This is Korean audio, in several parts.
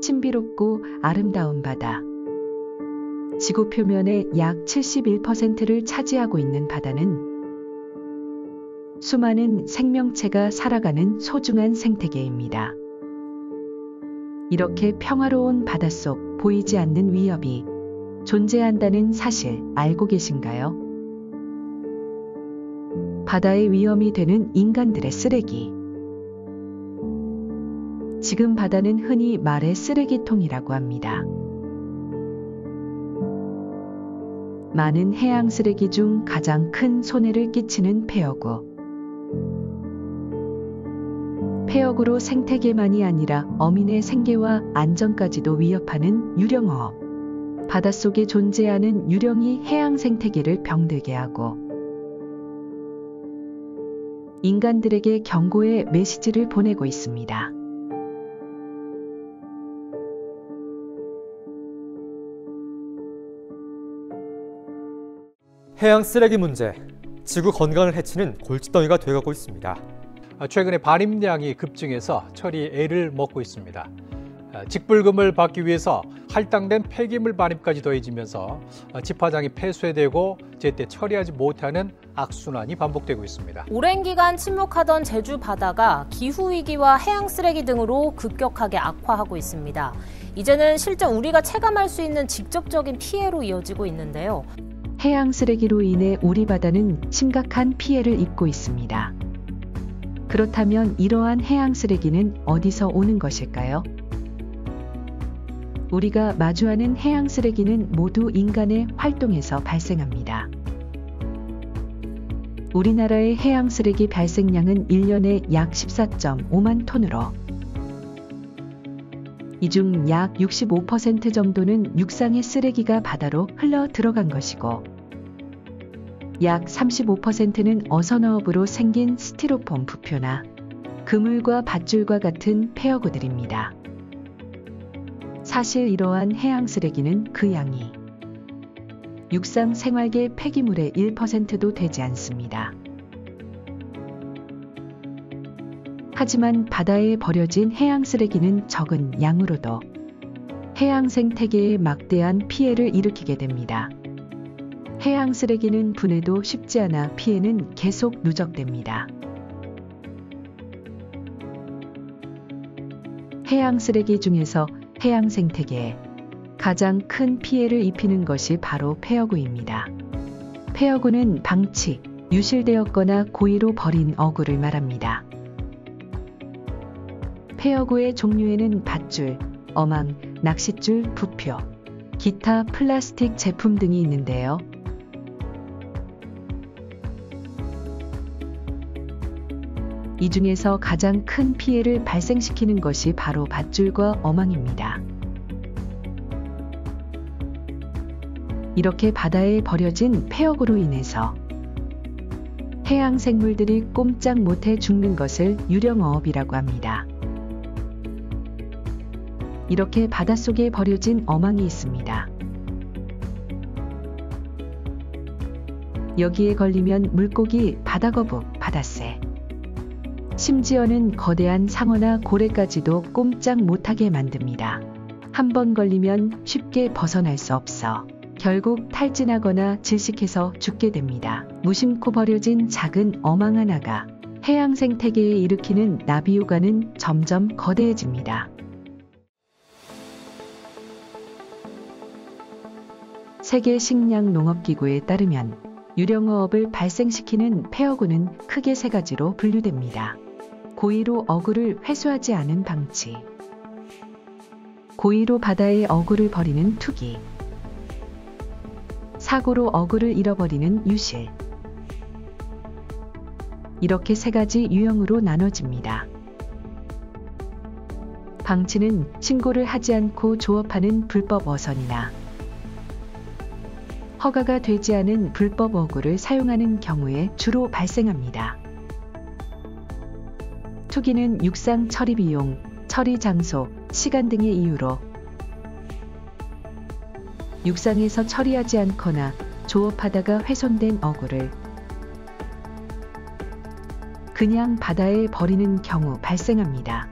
신비롭고 아름다운 바다. 지구 표면의 약 71%를 차지하고 있는 바다는 수많은 생명체가 살아가는 소중한 생태계입니다. 이렇게 평화로운 바닷속 보이지 않는 위협이 존재한다는 사실 알고 계신가요? 바다의 위험이 되는 인간들의 쓰레기. 지금 바다는 흔히 말해 쓰레기통이라고 합니다. 많은 해양 쓰레기 중 가장 큰 손해를 끼치는 폐어구. 폐어구로 생태계만이 아니라 어민의 생계와 안전까지도 위협하는 유령어업. 바닷속에 존재하는 유령이 해양 생태계를 병들게 하고 인간들에게 경고의 메시지를 보내고 있습니다. 해양 쓰레기 문제, 지구 건강을 해치는 골칫덩이가 되어가고 있습니다. 최근에 반입량이 급증해서 처리에 애를 먹고 있습니다. 직불금을 받기 위해서 할당된 폐기물 반입까지 더해지면서 집화장이 폐쇄되고 제때 처리하지 못하는 악순환이 반복되고 있습니다. 오랜 기간 침묵하던 제주 바다가 기후위기와 해양 쓰레기 등으로 급격하게 악화하고 있습니다. 이제는 실제 우리가 체감할 수 있는 직접적인 피해로 이어지고 있는데요. 해양 쓰레기로 인해 우리 바다는 심각한 피해를 입고 있습니다. 그렇다면 이러한 해양 쓰레기는 어디서 오는 것일까요? 우리가 마주하는 해양 쓰레기는 모두 인간의 활동에서 발생합니다. 우리나라의 해양 쓰레기 발생량은 1년에 약 14.5만 톤으로 이 중 약 65% 정도는 육상의 쓰레기가 바다로 흘러 들어간 것이고 약 35%는 어선어업으로 생긴 스티로폼 부표나 그물과 밧줄과 같은 폐어구들입니다. 사실 이러한 해양 쓰레기는 그 양이 육상 생활계 폐기물의 1%도 되지 않습니다. 하지만 바다에 버려진 해양 쓰레기는 적은 양으로도 해양 생태계에 막대한 피해를 일으키게 됩니다. 해양 쓰레기는 분해도 쉽지 않아 피해는 계속 누적됩니다. 해양 쓰레기 중에서 해양 생태계에 가장 큰 피해를 입히는 것이 바로 폐어구입니다. 폐어구는 방치, 유실되었거나 고의로 버린 어구를 말합니다. 폐어구의 종류에는 밧줄, 어망, 낚싯줄, 부표, 기타 플라스틱 제품 등이 있는데요. 이 중에서 가장 큰 피해를 발생시키는 것이 바로 밧줄과 어망입니다. 이렇게 바다에 버려진 폐어구로 인해서 해양 생물들이 꼼짝 못해 죽는 것을 유령어업이라고 합니다. 이렇게 바닷속에 버려진 어망이 있습니다. 여기에 걸리면 물고기, 바다거북, 바다새, 심지어는 거대한 상어나 고래까지도 꼼짝 못하게 만듭니다. 한 번 걸리면 쉽게 벗어날 수 없어 결국 탈진하거나 질식해서 죽게 됩니다. 무심코 버려진 작은 어망 하나가 해양 생태계에 일으키는 나비효과는 점점 거대해집니다. 세계 식량농업기구에 따르면 유령어업을 발생시키는 폐어구는 크게 세 가지로 분류됩니다. 고의로 어구를 회수하지 않은 방치, 고의로 바다에 어구를 버리는 투기, 사고로 어구를 잃어버리는 유실. 이렇게 세 가지 유형으로 나눠집니다. 방치는 신고를 하지 않고 조업하는 불법 어선이나 허가가 되지 않은 불법 어구를 사용하는 경우에 주로 발생합니다. 투기는 육상 처리 비용, 처리 장소, 시간 등의 이유로 육상에서 처리하지 않거나 조업하다가 훼손된 어구를 그냥 바다에 버리는 경우 발생합니다.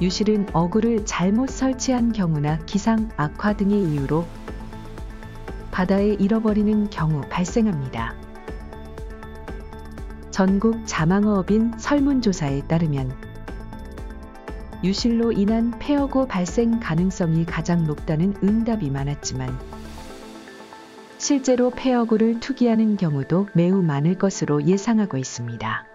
유실은 어구를 잘못 설치한 경우나 기상 악화 등의 이유로 바다에 잃어버리는 경우 발생합니다. 전국 자망어업인 설문조사에 따르면 유실로 인한 폐어구 발생 가능성이 가장 높다는 응답이 많았지만 실제로 폐어구를 투기하는 경우도 매우 많을 것으로 예상하고 있습니다.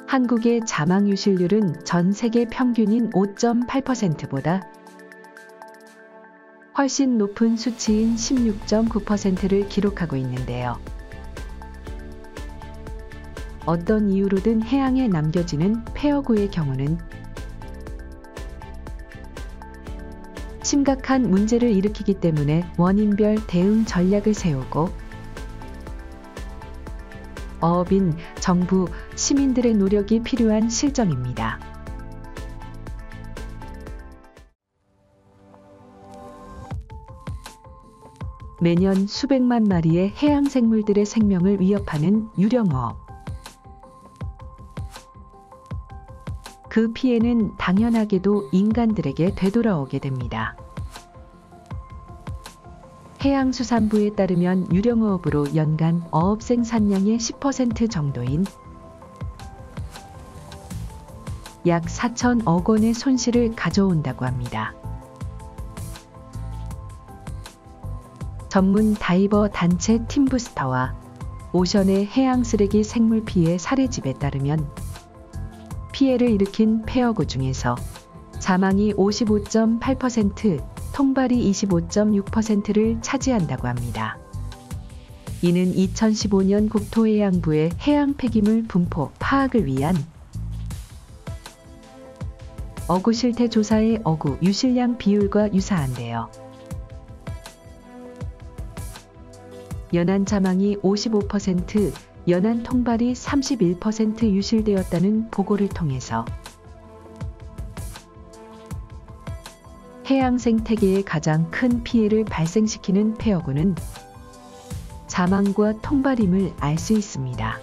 한국의 자망 유실률은 전 세계 평균인 5.8%보다 훨씬 높은 수치인 16.9%를 기록하고 있는데요. 어떤 이유로든 해양에 남겨지는 폐어구의 경우는 심각한 문제를 일으키기 때문에 원인별 대응 전략을 세우고 어업인, 정부, 시민들의 노력이 필요한 실정입니다. 매년 수백만 마리의 해양 생물들의 생명을 위협하는 유령어업. 그 피해는 당연하게도 인간들에게 되돌아오게 됩니다. 해양수산부에 따르면 유령어업으로 연간 어업 생산량의 10% 정도인 약 4천억 원의 손실을 가져온다고 합니다. 전문 다이버 단체 팀부스터와 오션의 해양 쓰레기 생물 피해 사례집에 따르면 피해를 일으킨 폐어구 중에서 자망이 55.8%, 통발이 25.6%를 차지한다고 합니다. 이는 2015년 국토해양부의 해양 폐기물 분포 파악을 위한 어구 실태 조사의 어구 유실량 비율과 유사한데요. 연안 자망이 55%, 연안 통발이 31% 유실되었다는 보고를 통해서 해양 생태계에 가장 큰 피해를 발생시키는 폐어구는 자망과 통발임을 알 수 있습니다.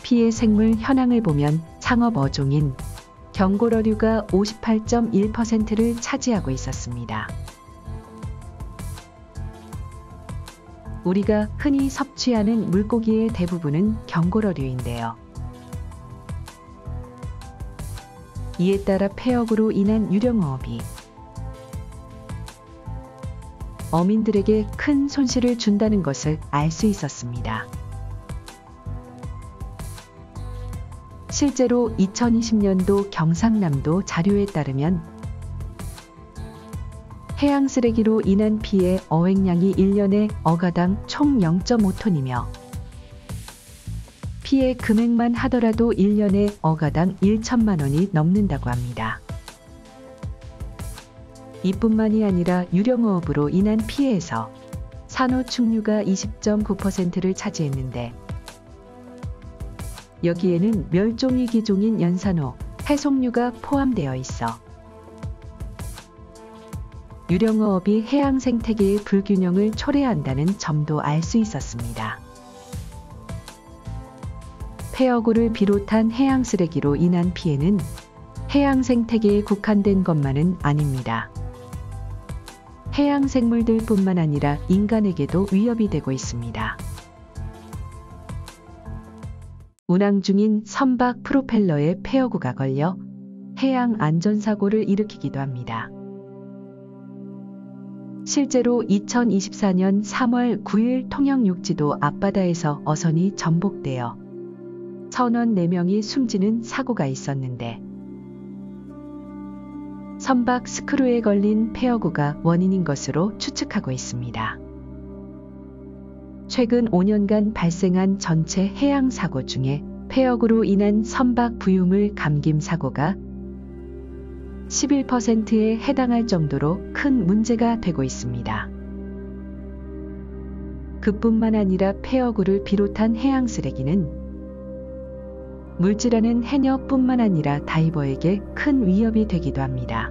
피해 생물 현황을 보면 상업 어종인 경골어류가 58.1%를 차지하고 있었습니다. 우리가 흔히 섭취하는 물고기의 대부분은 경골어류인데요. 이에 따라 폐어구로 인한 유령어업이 어민들에게 큰 손실을 준다는 것을 알 수 있었습니다. 실제로 2020년도 경상남도 자료에 따르면 해양 쓰레기로 인한 피해 어획량이 1년에 어가당 총 0.5톤이며 피해 금액만 하더라도 1년에 어가당 1천만 원이 넘는다고 합니다. 이뿐만이 아니라 유령어업으로 인한 피해에서 산호 충류가 20.9%를 차지했는데 여기에는 멸종위 기종인 연산호, 해송류가 포함되어 있어 유령어업이 해양 생태계의 불균형을 초래한다는 점도 알 수 있었습니다. 폐어구를 비롯한 해양 쓰레기로 인한 피해는 해양 생태계에 국한된 것만은 아닙니다. 해양 생물들뿐만 아니라 인간에게도 위협이 되고 있습니다. 운항 중인 선박 프로펠러에 폐어구가 걸려 해양 안전사고를 일으키기도 합니다. 실제로 2024년 3월 9일 통영육지도 앞바다에서 어선이 전복되어 선원 4명이 숨지는 사고가 있었는데 선박 스크루에 걸린 폐어구가 원인인 것으로 추측하고 있습니다. 최근 5년간 발생한 전체 해양 사고 중에 폐어구로 인한 선박 부유물 감김 사고가 11%에 해당할 정도로 큰 문제가 되고 있습니다. 그뿐만 아니라 폐어구를 비롯한 해양 쓰레기는 물질하는 해녀뿐만 아니라 다이버에게 큰 위협이 되기도 합니다.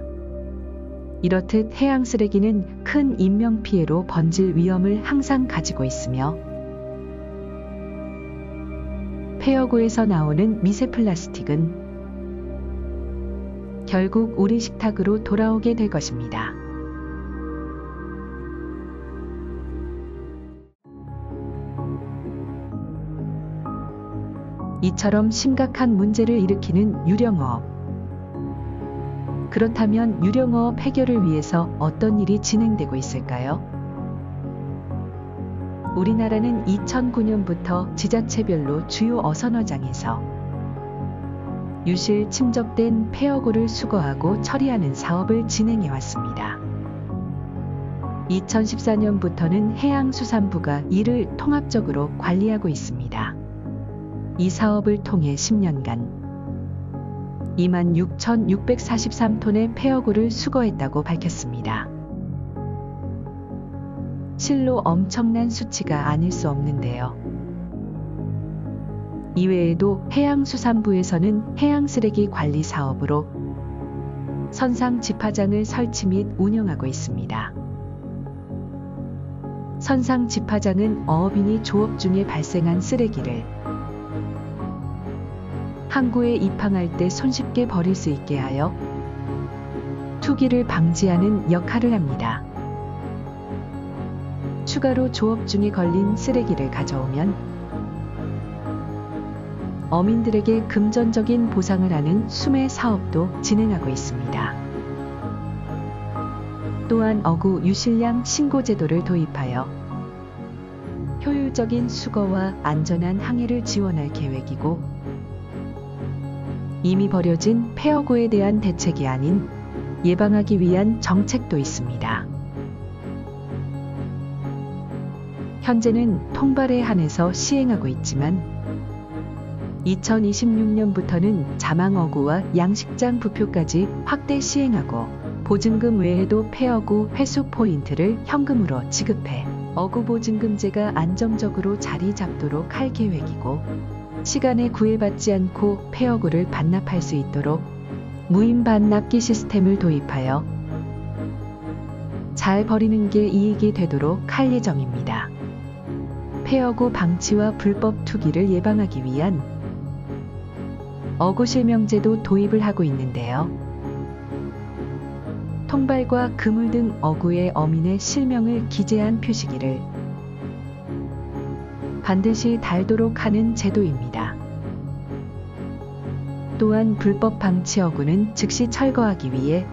이렇듯 해양 쓰레기는 큰 인명피해로 번질 위험을 항상 가지고 있으며 폐허구에서 나오는 미세 플라스틱은 결국 우리 식탁으로 돌아오게 될 것입니다. 이처럼 심각한 문제를 일으키는 유령어업. 그렇다면 유령어업 해결을 위해서 어떤 일이 진행되고 있을까요? 우리나라는 2009년부터 지자체별로 주요 어선어장에서 유실 침적된 폐허구를 수거하고 처리하는 사업을 진행해 왔습니다. 2014년부터는 해양수산부가 이를 통합적으로 관리하고 있습니다. 이 사업을 통해 10년간 26,643톤의 폐허구를 수거했다고 밝혔습니다. 실로 엄청난 수치가 아닐 수 없는데요. 이외에도 해양수산부에서는 해양쓰레기 관리 사업으로 선상 집화장을 설치 및 운영하고 있습니다. 선상 집화장은 어업인이 조업 중에 발생한 쓰레기를 항구에 입항할 때 손쉽게 버릴 수 있게 하여 투기를 방지하는 역할을 합니다. 추가로 조업 중에 걸린 쓰레기를 가져오면 어민들에게 금전적인 보상을 하는 수매 사업도 진행하고 있습니다. 또한 어구 유실량 신고 제도를 도입하여 효율적인 수거와 안전한 항해를 지원할 계획이고, 이미 버려진 폐허구에 대한 대책이 아닌 예방하기 위한 정책도 있습니다. 현재는 통발에 한해서 시행하고 있지만 2026년부터는 자망어구와 양식장 부표까지 확대 시행하고, 보증금 외에도 폐허구 회수 포인트를 현금으로 지급해 어구 보증금제가 안정적으로 자리 잡도록 할 계획이고, 시간에 구애받지 않고 폐허구를 반납할 수 있도록 무인 반납기 시스템을 도입하여 잘 버리는 게 이익이 되도록 할 예정입니다. 폐허구 방치와 불법 투기를 예방하기 위한 어구 실명제도 도입을 하고 있는데요. 통발과 그물 등 어구의 어민의 실명을 기재한 표시기를 반드시 달도록 하는 제도입니다. 또한 불법 방치 어구는 즉시 철거하기 위해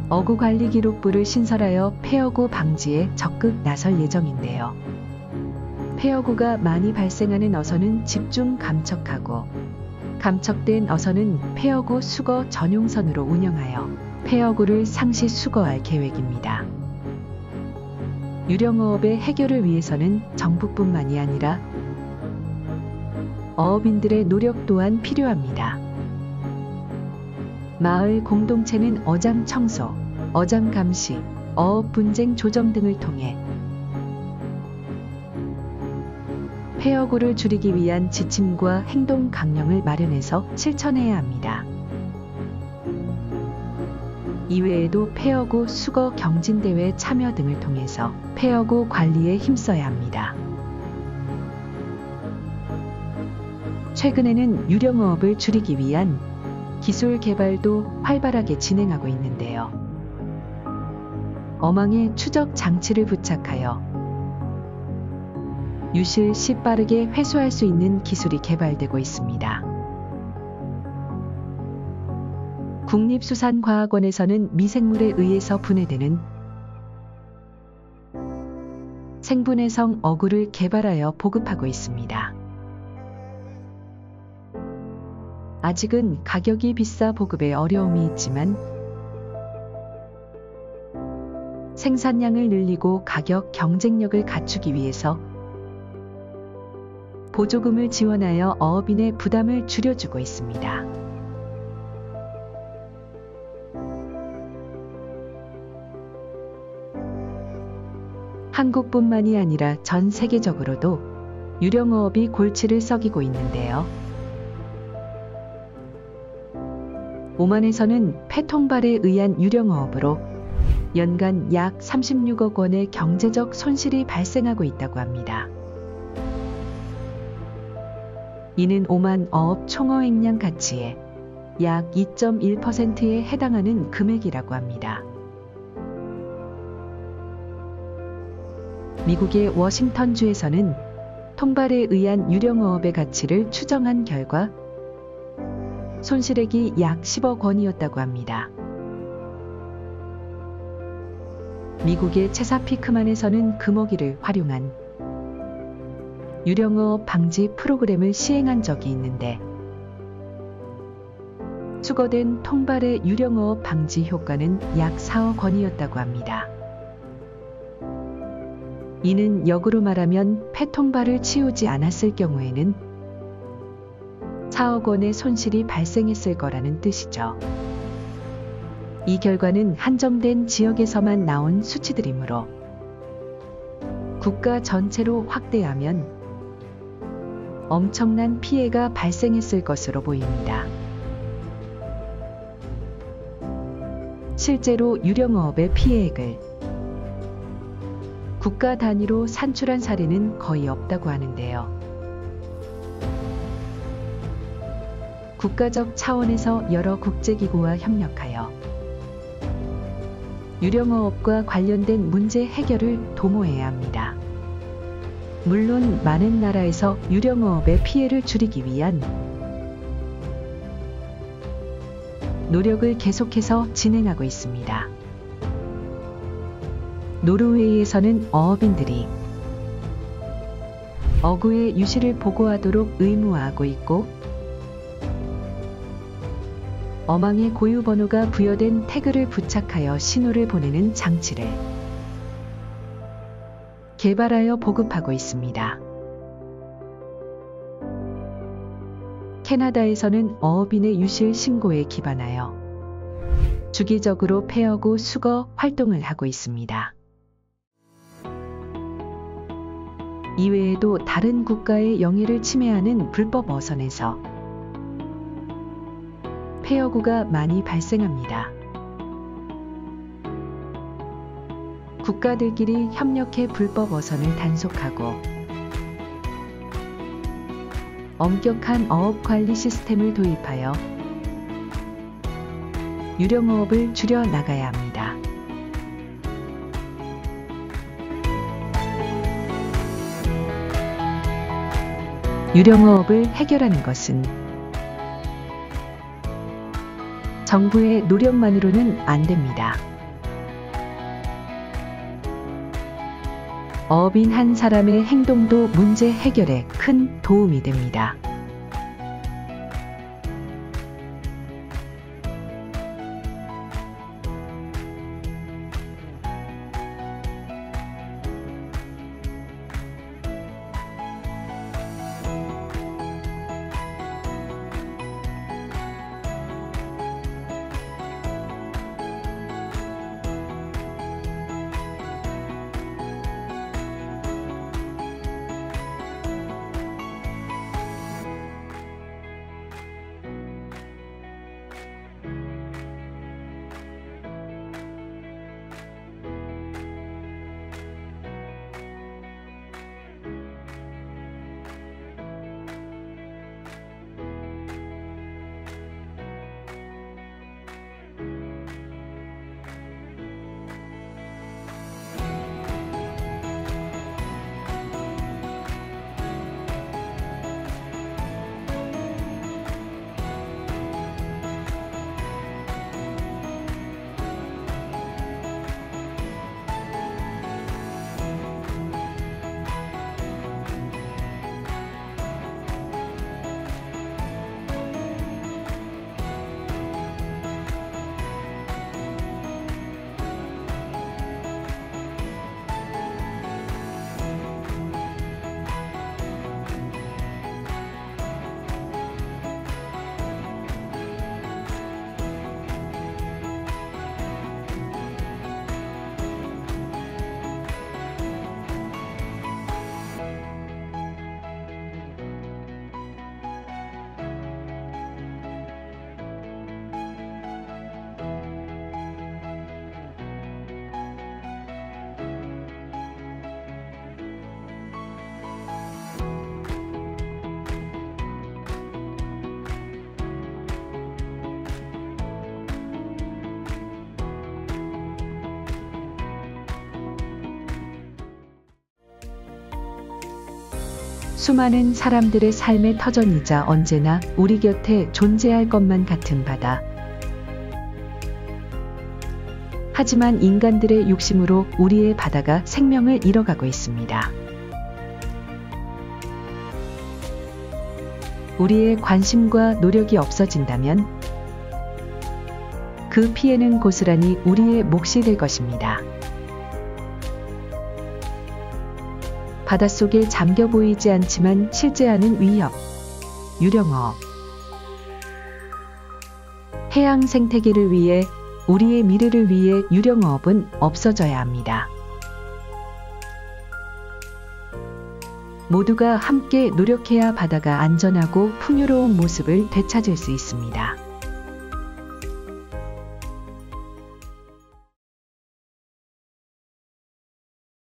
어구관리기록부를 신설하여 폐허구 방지에 적극 나설 예정인데요. 폐허구가 많이 발생하는 어선은 집중 감척하고, 감척된 어선은 폐허구 수거 전용선으로 운영하여 폐허구를 상시 수거할 계획입니다. 유령어업의 해결을 위해서는 정부뿐만이 아니라 어업인들의 노력 또한 필요합니다. 마을 공동체는 어장 청소, 어장 감시, 어업 분쟁 조정 등을 통해 폐허구를 줄이기 위한 지침과 행동 강령을 마련해서 실천해야 합니다. 이외에도 폐허구 수거 경진대회 참여 등을 통해서 폐허구 관리에 힘써야 합니다. 최근에는 유령어업을 줄이기 위한 기술 개발도 활발하게 진행하고 있는데요. 어망에 추적 장치를 부착하여 유실 시 빠르게 회수할 수 있는 기술이 개발되고 있습니다. 국립수산과학원에서는 미생물에 의해서 분해되는 생분해성 어구를 개발하여 보급하고 있습니다. 아직은 가격이 비싸 보급에 어려움이 있지만 생산량을 늘리고 가격 경쟁력을 갖추기 위해서 보조금을 지원하여 어업인의 부담을 줄여주고 있습니다. 한국뿐만이 아니라 전 세계적으로도 유령어업이 골치를 썩이고 있는데요. 오만에서는 폐통발에 의한 유령어업으로 연간 약 36억 원의 경제적 손실이 발생하고 있다고 합니다. 이는 오만 어업 총어획량 가치의 약 2.1%에 해당하는 금액이라고 합니다. 미국의 워싱턴주에서는 통발에 의한 유령어업의 가치를 추정한 결과 손실액이 약 10억 원이었다고 합니다. 미국의 체사피크만에서는 금어기를 활용한 유령어업 방지 프로그램을 시행한 적이 있는데 수거된 통발의 유령어업 방지 효과는 약 4억 원이었다고 합니다. 이는 역으로 말하면 폐통발을 치우지 않았을 경우에는 4억 원의 손실이 발생했을 거라는 뜻이죠. 이 결과는 한정된 지역에서만 나온 수치들이므로 국가 전체로 확대하면 엄청난 피해가 발생했을 것으로 보입니다. 실제로 유령어업의 피해액을 국가 단위로 산출한 사례는 거의 없다고 하는데요. 국가적 차원에서 여러 국제기구와 협력하여 유령어업과 관련된 문제 해결을 도모해야 합니다. 물론 많은 나라에서 유령어업의 피해를 줄이기 위한 노력을 계속해서 진행하고 있습니다. 노르웨이에서는 어업인들이 어구의 유실을 보고하도록 의무화하고 있고 어망에 고유 번호가 부여된 태그를 부착하여 신호를 보내는 장치를 개발하여 보급하고 있습니다. 캐나다에서는 어업인의 유실 신고에 기반하여 주기적으로 폐어구 수거 활동을 하고 있습니다. 이외에도 다른 국가의 영해를 침해하는 불법 어선에서 폐어구가 많이 발생합니다. 국가들끼리 협력해 불법 어선을 단속하고 엄격한 어업관리 시스템을 도입하여 유령어업을 줄여 나가야 합니다. 유령어업을 해결하는 것은 정부의 노력만으로는 안 됩니다. 어업인 한 사람의 행동도 문제 해결에 큰 도움이 됩니다. 수많은 사람들의 삶의 터전이자 언제나 우리 곁에 존재할 것만 같은 바다. 하지만 인간들의 욕심으로 우리의 바다가 생명을 잃어가고 있습니다. 우리의 관심과 노력이 없어진다면 그 피해는 고스란히 우리의 몫이 될 것입니다. 바닷속에 잠겨 보이지 않지만 실제하는 위협, 유령어업. 해양 생태계를 위해, 우리의 미래를 위해 유령어업은 없어져야 합니다. 모두가 함께 노력해야 바다가 안전하고 풍요로운 모습을 되찾을 수 있습니다.